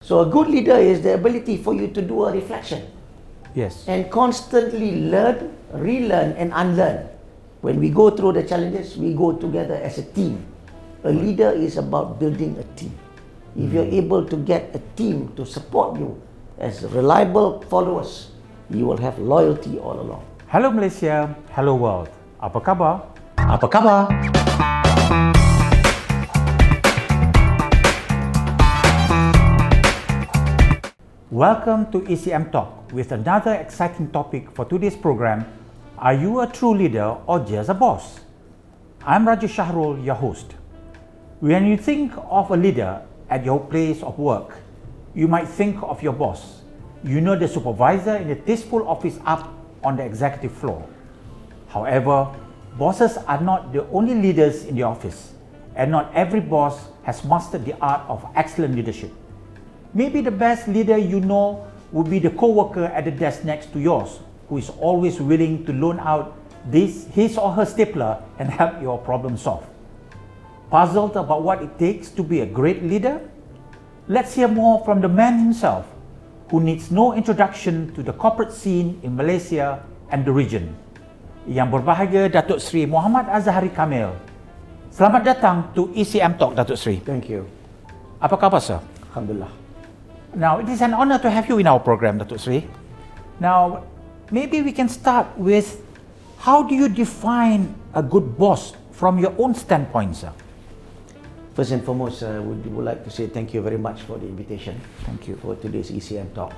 So a good leader is the ability for you to do a reflection. Yes. And constantly learn, relearn and unlearn. When we go through the challenges, we go together as a team. A leader is about building a team. If you're able to get a team to support you as reliable followers, you will have loyalty all along. Hello Malaysia, hello world. Apa khabar? Apa khabar? Welcome to ECM Talk with another exciting topic for today's program. Are you a true leader or just a boss? I'm Rajesh Shahrul, your host. When you think of a leader at your place of work, you might think of your boss. You know, the supervisor in the tasteful office up on the executive floor. However, bosses are not the only leaders in the office, and not every boss has mastered the art of excellent leadership. Maybe the best leader you know would be the co-worker at the desk next to yours, who is always willing to loan out his or her stapler and help your problem solve. Puzzled about what it takes to be a great leader? Let's hear more from the man himself, who needs no introduction to the corporate scene in Malaysia and the region. Yang berbahagia Dato Seri Azahari Kamil. Selamat datang to ECM Talk, Dato Seri. Thank you. Apa khabar, sir? Alhamdulillah. Now, it is an honor to have you in our program, Dato Seri. Now, maybe we can start with, how do you define a good boss from your own standpoint, sir? First and foremost, would like to say thank you very much for the invitation. Thank you. For today's ECM Talk.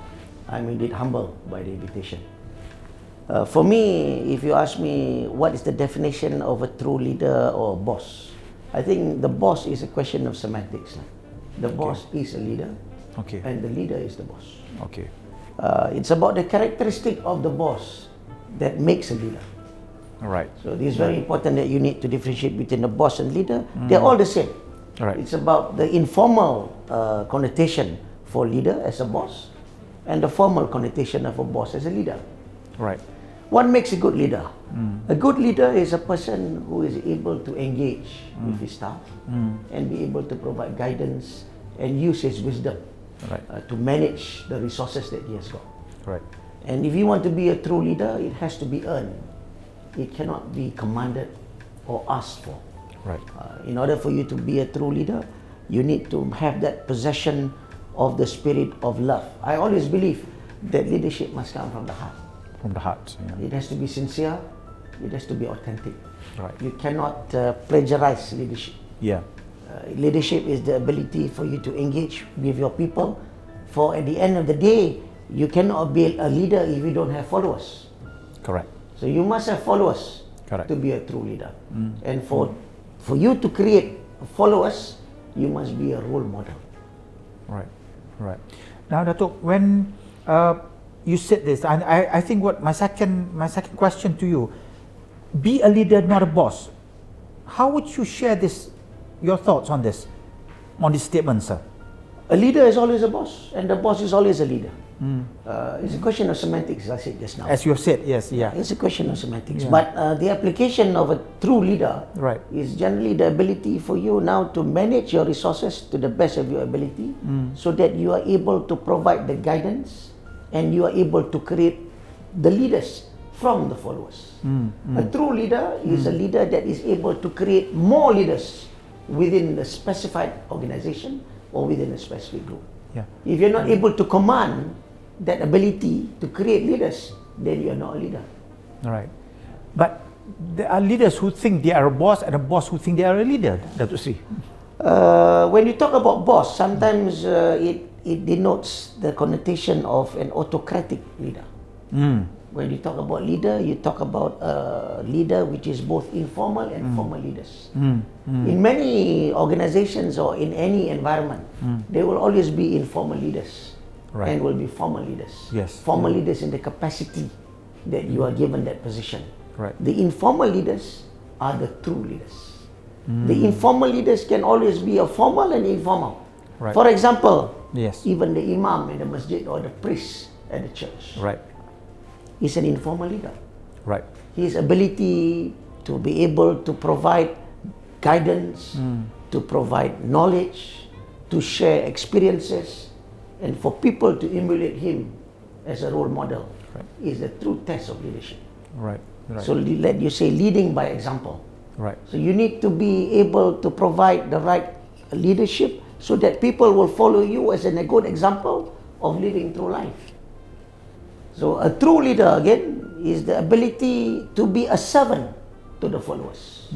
I'm indeed humbled by the invitation. For me, if you ask me what is the definition of a true leader or boss, I think the boss is a question of semantics. The boss is a leader, and the leader is the boss. Okay. It's about the characteristic of the boss that makes a leader. Right. So it is very important that you need to differentiate between the boss and leader. They're all the same. Right. It's about the informal connotation for leader as a boss and the formal connotation of a boss as a leader. Right. What makes a good leader? A good leader is a person who is able to engage with his staff and be able to provide guidance and use his wisdom to manage the resources that he has got. Right. And if you want to be a true leader, it has to be earned. It cannot be commanded or asked for. Right. In order for you to be a true leader, you need to have that possession of the spirit of love. I always believe that leadership must come from the heart. From the heart. Yeah. It has to be sincere. It has to be authentic. Right. You cannot plagiarize leadership. Yeah. Leadership is the ability for you to engage with your people. For at the end of the day, you cannot be a leader if you don't have followers. Correct. So you must have followers to be a true leader. And for you to create followers, you must be a role model. Right. Right. Now, Dato, when you said this, and I think what my second question to you, be a leader, not a boss. How would you share this, your thoughts on this statement, sir? A leader is always a boss, and the boss is always a leader. It's a question of semantics, as I said just now. As you have said, yes, yeah. It's a question of semantics. But the application of a true leader is generally the ability for you now to manage your resources to the best of your ability so that you are able to provide the guidance and you are able to create the leaders from the followers. A true leader is a leader that is able to create more leaders within a specified organization or within a specific group. Yeah. If you're not able to command that ability to create leaders, then you're not a leader. Right. But there are leaders who think they are a boss and a boss who think they are a leader, Dato Seri. When you talk about boss, sometimes it denotes the connotation of an autocratic leader. When you talk about leader, you talk about a leader which is both informal and formal leaders. In many organizations or in any environment, there will always be informal leaders and will be formal leaders. Yes. Formal leaders in the capacity that you are given that position. Right. The informal leaders are the true leaders. The informal leaders can always be a formal and informal. Right. For example, yes, even the imam in the masjid or the priest at the church. Right. Is an informal leader. Right. His ability to be able to provide guidance, to provide knowledge, to share experiences, and for people to emulate him as a role model is the true test of leadership. Right. So let you say leading by example. Right. So you need to be able to provide the right leadership so that people will follow you as a good example of living through life. So a true leader, again, is the ability to be a servant to the followers.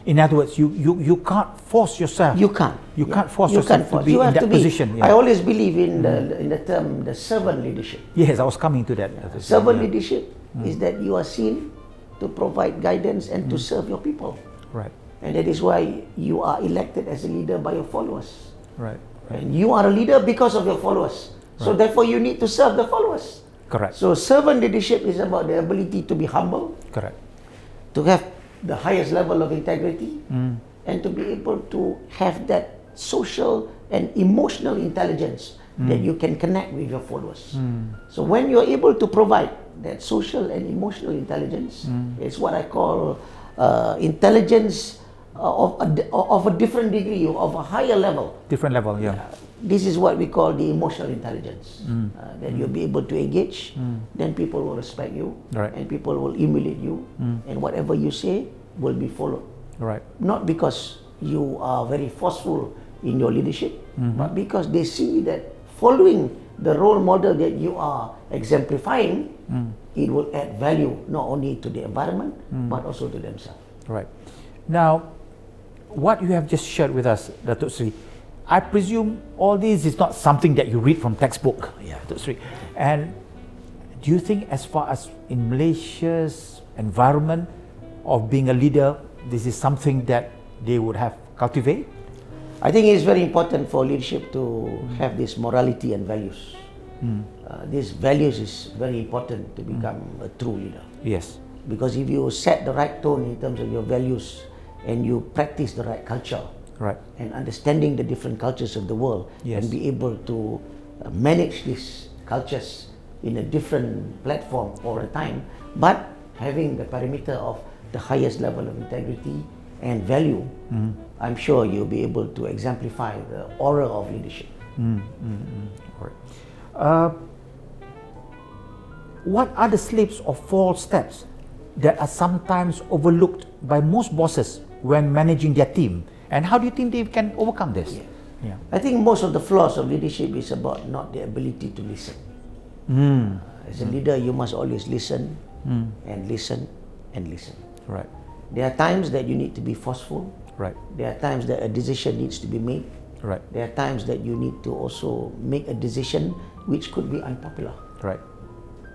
In other words, you can't force yourself. You can't. You can't force yourself to be in that position. I always believe in the term the servant leadership. Yes, I was coming to that. Servant leadership is that you are seen to provide guidance and to serve your people. Right. And that is why you are elected as a leader by your followers. Right. And you are a leader because of your followers. So therefore you need to serve the followers. Correct. So servant leadership is about the ability to be humble. Correct. To have the highest level of integrity and to be able to have that social and emotional intelligence that you can connect with your followers. So when you're able to provide that social and emotional intelligence, it's what I call intelligence of a different degree, of a higher level. Different level, yeah. This is what we call the emotional intelligence. That you'll be able to engage, then people will respect you, and people will emulate you, and whatever you say will be followed. Right. Not because you are very forceful in your leadership, but because they see that following the role model that you are exemplifying, it will add value not only to the environment, but also to themselves. Right. Now, what you have just shared with us, Dato Seri, I presume all this is not something that you read from textbook, Dato Seri. And do you think as far as in Malaysia's environment of being a leader, this is something that they would have cultivated? I think it's very important for leadership to have this morality and values. These values is very important to become a true leader. Yes. Because if you set the right tone in terms of your values and you practice the right culture, and understanding the different cultures of the world, and be able to manage these cultures in a different platform all the time, but having the parameter of the highest level of integrity and value, I'm sure you'll be able to exemplify the aura of leadership. What are the slips or false steps that are sometimes overlooked by most bosses when managing their team? And how do you think they can overcome this? I think most of the flaws of leadership is about not the ability to listen. As a leader, you must always listen and listen and listen. Right. There are times that you need to be forceful. Right. There are times that a decision needs to be made. Right. There are times that you need to also make a decision which could be unpopular. Right.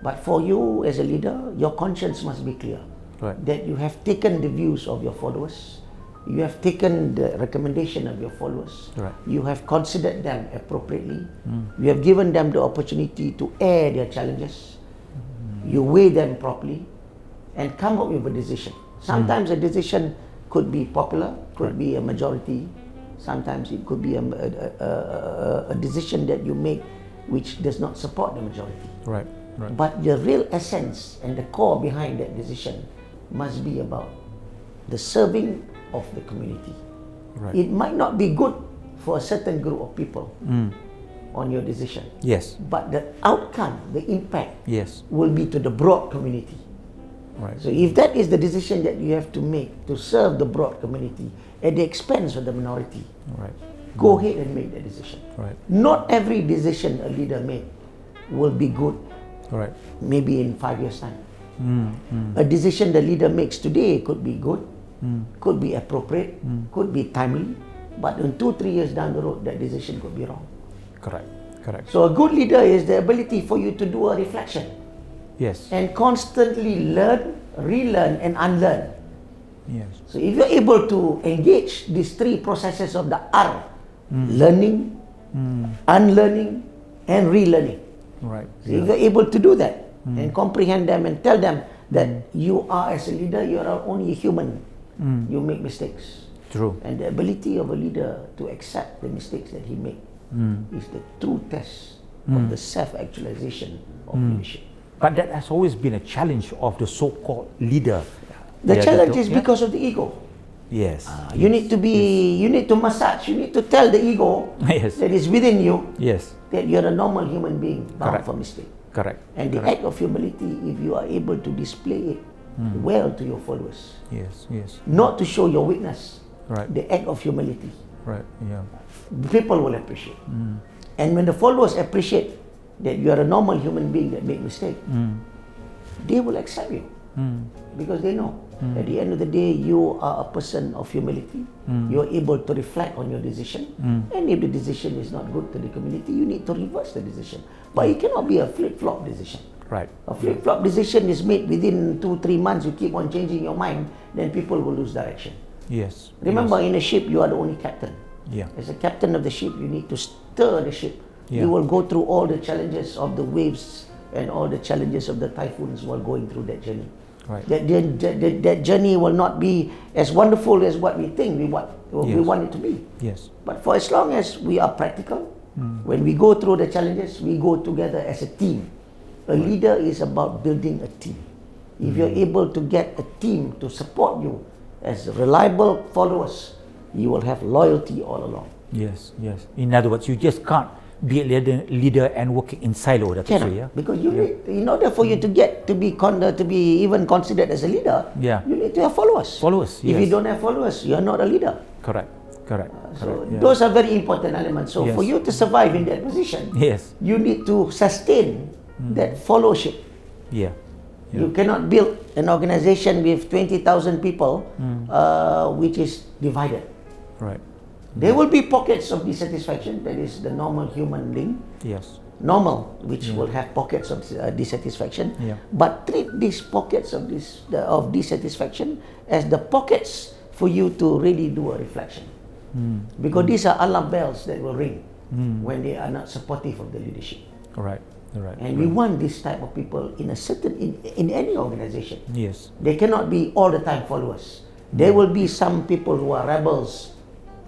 But for you as a leader, your conscience must be clear. Right. That you have taken the views of your followers, you have taken the recommendation of your followers, you have considered them appropriately, you have given them the opportunity to air their challenges, you weigh them properly, and come up with a decision. Sometimes a decision could be popular, could be a majority, sometimes it could be a decision that you make which does not support the majority. Right. Right. But the real essence and the core behind that decision must be about the serving of the community. Right. It might not be good for a certain group of people on your decision. Yes. But the outcome, the impact, yes, will be to the broad community. Right. So if that is the decision that you have to make to serve the broad community at the expense of the minority, go ahead and make that decision. Not every decision a leader makes will be good. Maybe in 5 years' time. A decision the leader makes today could be good, could be appropriate, could be timely, but in 2-3 years down the road, that decision could be wrong. Correct. So a good leader is the ability for you to do a reflection. Yes. And constantly learn, relearn, and unlearn. Yes. So if you're able to engage these 3 processes of the R, learning, unlearning, and relearning. So if you're able to do that and comprehend them and tell them that you are, as a leader, you are only a human. You make mistakes. True. And the ability of a leader to accept the mistakes that he makes is the true test of the self-actualization of leadership. But that has always been a challenge of the so-called leader. The challenge is because of the ego. Yes. You need to be, you need to massage, you need to tell the ego Yes. that is within you Yes. that you're a normal human being bound Correct. for mistake. Correct. And the Correct. act of humility, if you are able to display it well to your followers, Yes, yes. not to show your weakness, Right. the act of humility, Right. Yeah. people will appreciate. And when the followers appreciate that you are a normal human being that make mistake, they will accept you because they know at the end of the day you are a person of humility. You are able to reflect on your decision, and if the decision is not good to the community, you need to reverse the decision. But it cannot be a flip-flop decision. Right. A flip-flop decision is made within 2-3 months. You keep on changing your mind, then people will lose direction. Yes. Remember, Yes. in a ship, you are the only captain. Yeah. As a captain of the ship, you need to stir the ship. Yeah. You will go through all the challenges of the waves and all the challenges of the typhoons while going through that journey. Right. That journey will not be as wonderful as what we think we want it to be. Yes. But for as long as we are practical, when we go through the challenges, we go together as a team. A leader is about building a team. If you're able to get a team to support you as reliable followers, you will have loyalty all along. Yes. Yes. In other words, you just can't be a leader and working in silo. That's Cannot, yeah. because you need, in order for you to get to be even considered as a leader, Yeah. you need to have followers. Followers. If Yes. you don't have followers, you are not a leader. Correct. Correct. So Correct. Yeah. those are very important elements. So Yes. for you to survive in that position, Yes. you need to sustain that followership. Yeah. You cannot build an organization with 20,000 people which is divided. Right. There will be pockets of dissatisfaction. That is the normal human being. Yes. Normal, which will have pockets of dissatisfaction. Yeah. But treat these pockets of dissatisfaction as the pockets for you to really do a reflection. Because these are alarm bells that will ring when they are not supportive of the leadership. Right. Right. And we want this type of people in in any organization. Yes. They cannot be all the time followers. There will be some people who are rebels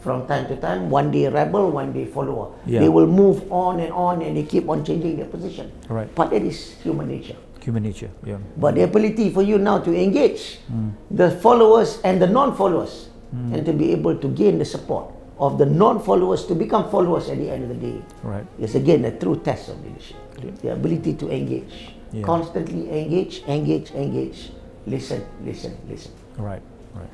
from time to time. One day rebel, one day follower. Yeah. They will move on and they keep on changing their position. Right. But that is human nature. Human nature. Yeah. But the ability for you now to engage the followers and the non-followers and to be able to gain the support of the non-followers to become followers at the end of the day Right. is again a true test of leadership. The ability to engage. Yeah. Constantly engage. Listen. Right. Right.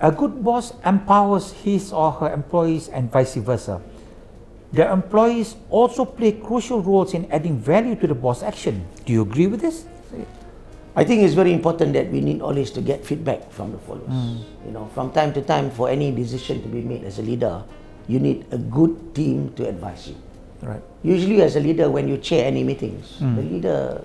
A good boss empowers his or her employees and vice versa. The employees also play crucial roles in adding value to the boss' action. Do you agree with this? I think it's very important that we need always to get feedback from the followers. You know, from time to time, for any decision to be made as a leader, you need a good team to advise you. Right. Usually as a leader, when you chair any meetings, the leader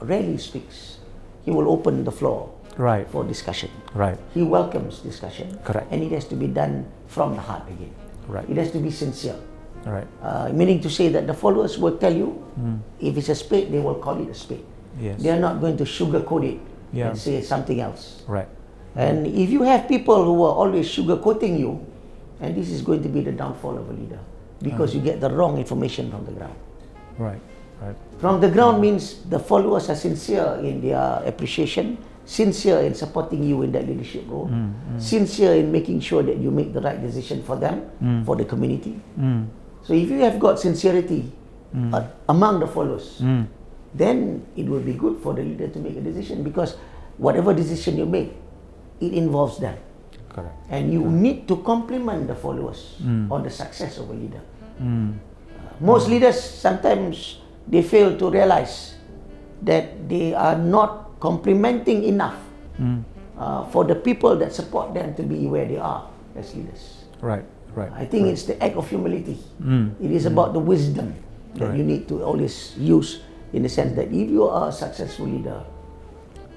rarely speaks. He will open the floor Right. for discussion. Right. He welcomes discussion. Correct. And it has to be done from the heart again. Right. It has to be sincere. Right. Meaning to say that the followers will tell you, if it's a spade, they will call it a spade. Yes. They are not going to sugarcoat it Yeah. and say something else. Right. And if you have people who are always sugarcoating you, and this is going to be the downfall of a leader, because you get the wrong information from the ground. Right. Right. From the ground means the followers are sincere in their appreciation, sincere in supporting you in that leadership role, sincere in making sure that you make the right decision for them, for the community. So if you have got sincerity among the followers, then it will be good for the leader to make a decision, because whatever decision you make, it involves them. Correct. And you need to compliment the followers on the success of a leader. Most leaders, sometimes they fail to realize that they are not complimenting enough for the people that support them to be where they are as leaders. Right. Right. I think it's the act of humility. It is about the wisdom that you need to always use, in the sense that if you are a successful leader,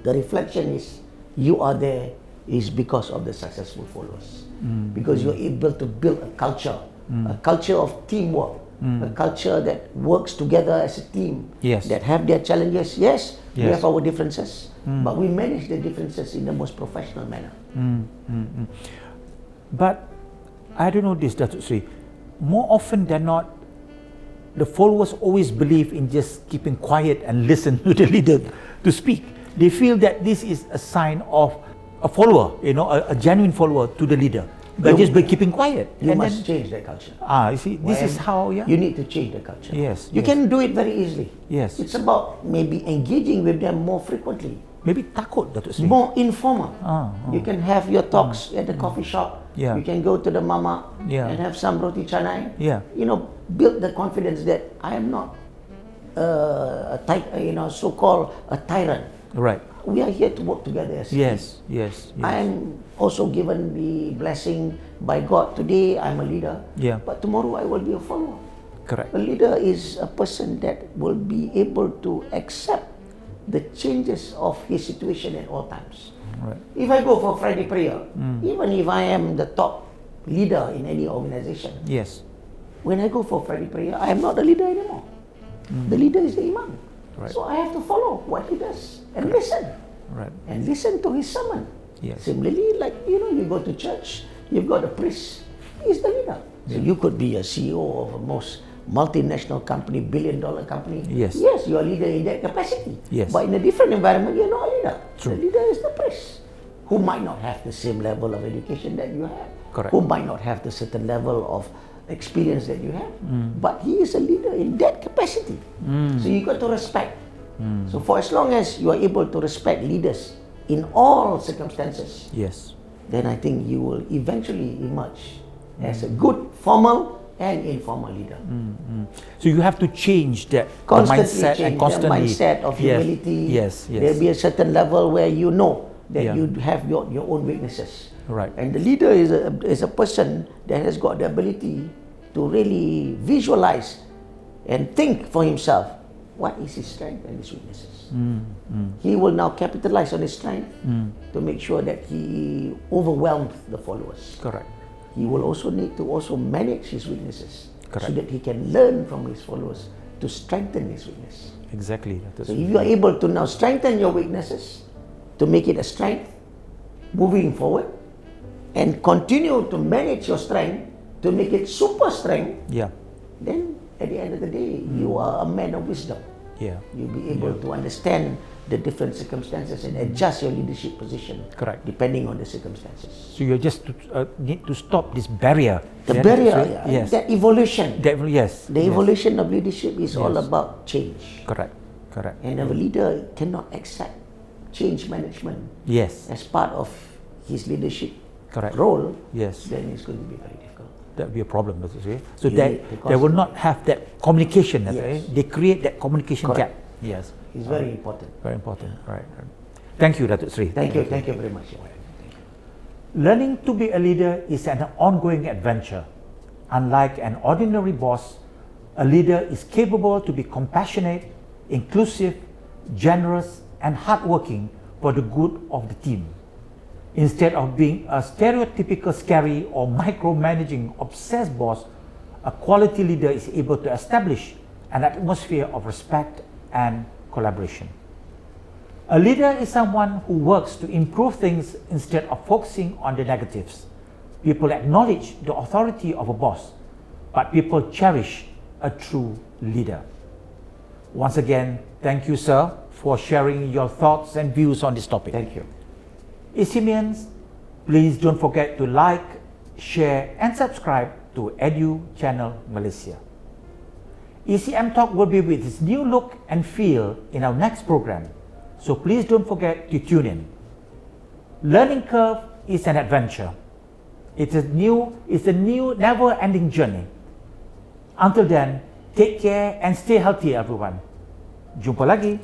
the reflection is you are there is because of the successful followers. Because you're able to build a culture of teamwork, a culture that works together as a team, Yes. that have their challenges. Yes, we Yes. have our differences, but we manage the differences in the most professional manner. But I don't know this, Dato Seri. More often than not, the followers always believe in just keeping quiet and listen to the leader to speak. They feel that this is a sign of a follower, a genuine follower to the leader. But just by keeping quiet. You must change that culture. You see, this is how, you need to change the culture. Yes. You can do it very easily. Yes. It's about maybe engaging with them more frequently. Maybe takut, Dato Seri. More informal. You can have your talks at the coffee shop. Yeah. You can go to the mama and have some roti canai. Yeah. Build the confidence that I am not so-called a tyrant. Right. We are here to work together as a Yes. team. Yes. I am also given the blessing by God. Today I'm a leader, but tomorrow I will be a follower. Correct. A leader is a person that will be able to accept the changes of his situation at all times. Right. If I go for Friday prayer, even if I am the top leader in any organization, Yes. when I go for Friday prayer, I am not the leader anymore. The leader is the imam. Right. So I have to follow what he does and listen. Right. And listen to his sermon. Yes. Similarly, like you go to church, you've got a priest, he's the leader. So you could be a CEO of a most multinational company, billion-dollar company. Yes. Yes, you are a leader in that capacity. Yes. But in a different environment, you're not a leader. True. The leader is the priest, who might not have the same level of education that you have. Correct. Who might not have the certain level of experience that you have. But he is a leader in that capacity. So you got to respect. So for as long as you are able to respect leaders in all circumstances, Yes. then I think you will eventually emerge as a good formal and informal leader. So you have to change that Constantly mindset change and constantly. the mindset of humility. Yes. There'll be a certain level where you know that Yeah. you have your own weaknesses. Right. And the leader is a person that has got the ability to really visualize and think for himself what is his strength and his weaknesses. He will now capitalize on his strength to make sure that he overwhelms the followers. Correct. He will also need to also manage his weaknesses so Correct. that he can learn from his followers to strengthen his weakness. Exactly. So if you are able to now strengthen your weaknesses to make it a strength moving forward and continue to manage your strength to make it super strength, then at the end of the day, you are a man of wisdom. You'll be able to understand the different circumstances and adjust your leadership position. Correct. Depending on the circumstances. So you just need to stop this barrier. The barrier, Yes. that evolution. Yes. The evolution of leadership is all about change. Correct. Correct. And if a leader cannot accept change management Yes. as part of his leadership Correct. role, Yes. then it's going to be very difficult. That would be a problem, Dato Seri. So You that need to they will not have that communication. Yes. They create that communication Correct. gap. Yes. It's very important. Very important. Right. Thank you, Dato Seri. Thank you very much. Learning to be a leader is an ongoing adventure. Unlike an ordinary boss, a leader is capable to be compassionate, inclusive, generous, and hardworking for the good of the team. Instead of being a stereotypical scary or micromanaging obsessed boss, a quality leader is able to establish an atmosphere of respect and collaboration. A leader is someone who works to improve things instead of focusing on the negatives. People acknowledge the authority of a boss, but people cherish a true leader. Once again, thank you, sir, for sharing your thoughts and views on this topic. Thank you. ECMians, please don't forget to like, share, and subscribe to Edu Channel Malaysia. ECM Talk will be with its new look and feel in our next program, so please don't forget to tune in. Learning curve is an adventure. It's a new, never-ending journey. Until then, take care and stay healthy, everyone. Jumpa lagi.